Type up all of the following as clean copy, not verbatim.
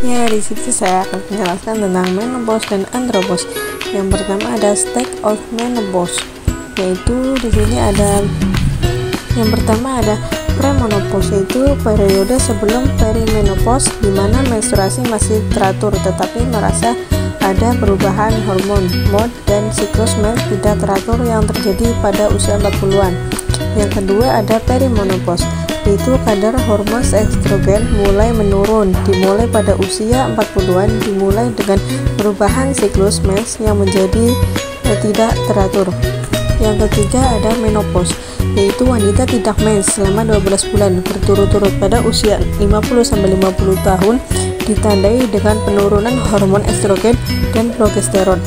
Ya, di situ saya akan menjelaskan tentang menopause dan andropause. Yang pertama ada stage of menopause, yaitu di sini ada yang pertama ada premenopause, yaitu periode sebelum perimenopause di mana menstruasi masih teratur tetapi merasa ada perubahan hormon, mood, dan siklus mens tidak teratur yang terjadi pada usia 40-an. Yang kedua ada perimenopause, yaitu kadar hormon estrogen mulai menurun dimulai pada usia 40-an, dimulai dengan perubahan siklus mens yang menjadi tidak teratur. Yang ketiga ada menopause, yaitu wanita tidak mens selama 12 bulan berturut-turut pada usia 50-50 tahun, ditandai dengan penurunan hormon estrogen dan progesteron,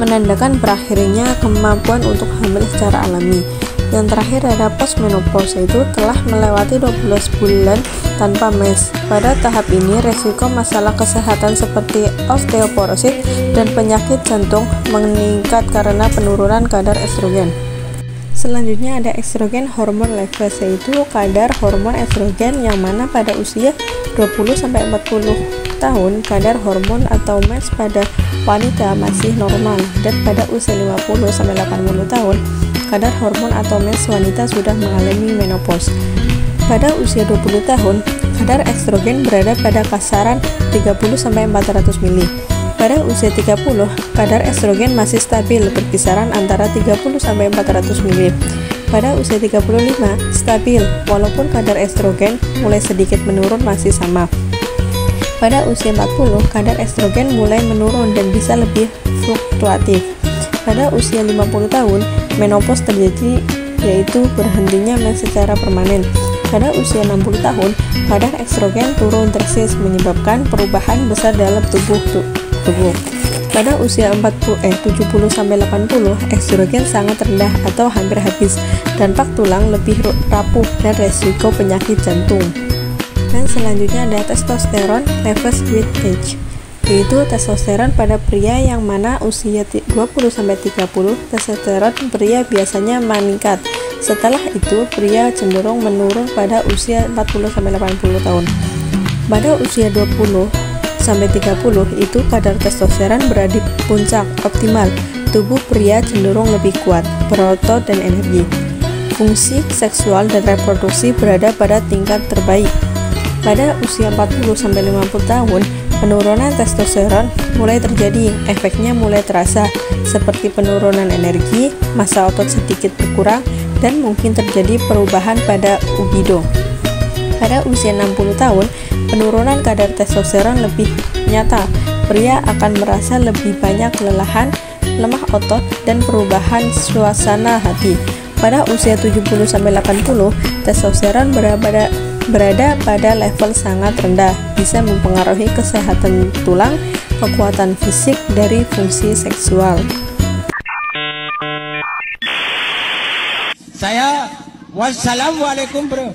menandakan berakhirnya kemampuan untuk hamil secara alami. Yang terakhir ada postmenopause, yaitu telah melewati 12 bulan tanpa mens. Pada tahap ini resiko masalah kesehatan seperti osteoporosis dan penyakit jantung meningkat karena penurunan kadar estrogen. Selanjutnya ada estrogen hormone levels, yaitu kadar hormon estrogen yang mana pada usia 20-40 tahun kadar hormon atau mens pada wanita masih normal, dan pada usia 50-80 tahun kadar hormon atau mens wanita sudah mengalami menopause. Pada usia 20 tahun, kadar estrogen berada pada kasaran 30-400 mili. Pada usia 30, kadar estrogen masih stabil berkisaran antara 30-400 mili. Pada usia 35, stabil walaupun kadar estrogen mulai sedikit menurun masih sama. Pada usia 40, kadar estrogen mulai menurun dan bisa lebih fluktuatif. Pada usia 50 tahun, menopause terjadi, yaitu berhentinya mens secara permanen. Pada usia 60 tahun, kadar estrogen turun drastis menyebabkan perubahan besar dalam tubuh. Pada usia 70-80, estrogen sangat rendah atau hampir habis, dampak tulang lebih rapuh dan resiko penyakit jantung. Dan selanjutnya ada testosteron levels with age, yaitu testosteron pada pria yang mana usia 20-30, testosteron pria biasanya meningkat. Setelah itu, pria cenderung menurun pada usia 40-80 tahun. Pada usia 20-30 itu kadar testosteron berada di puncak optimal. Tubuh pria cenderung lebih kuat, berotot dan energi. Fungsi seksual dan reproduksi berada pada tingkat terbaik. Pada usia 40-50 tahun, penurunan testosteron mulai terjadi, efeknya mulai terasa, seperti penurunan energi, massa otot sedikit berkurang, dan mungkin terjadi perubahan pada libido. Pada usia 60 tahun, penurunan kadar testosteron lebih nyata, pria akan merasa lebih banyak kelelahan, lemah otot, dan perubahan suasana hati. Pada usia 70-80, testosteron berada pada level sangat rendah, bisa mempengaruhi kesehatan tulang, kekuatan fisik dari fungsi seksual. Saya wassalamualaikum bro.